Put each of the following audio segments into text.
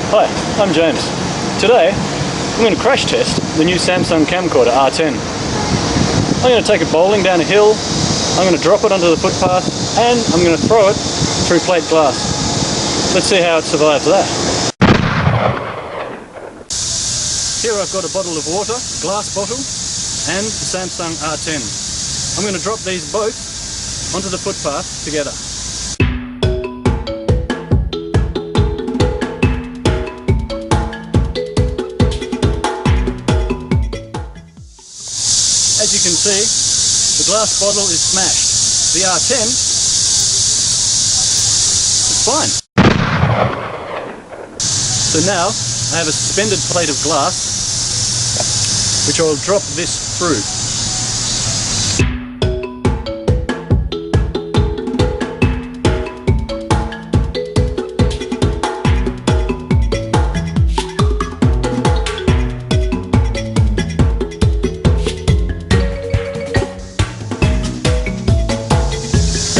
Hi, I'm James. Today, I'm going to crash test the new Samsung Camcorder R10. I'm going to take it bowling down a hill, I'm going to drop it onto the footpath, and I'm going to throw it through plate glass. Let's see how it survives that. Here I've got a bottle of water, glass bottle, and the Samsung R10. I'm going to drop these both onto the footpath together. As you can see, the glass bottle is smashed. The R10 is fine. So now I have a suspended plate of glass which I'll drop this through.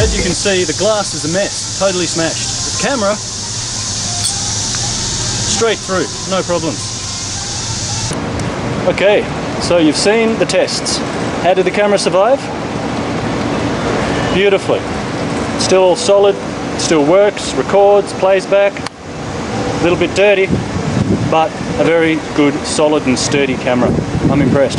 As you can see, the glass is a mess, totally smashed. The camera, straight through, no problems. Okay, so you've seen the tests. How did the camera survive? Beautifully. Still solid, still works, records, plays back. A little bit dirty, but a very good, solid and sturdy camera. I'm impressed.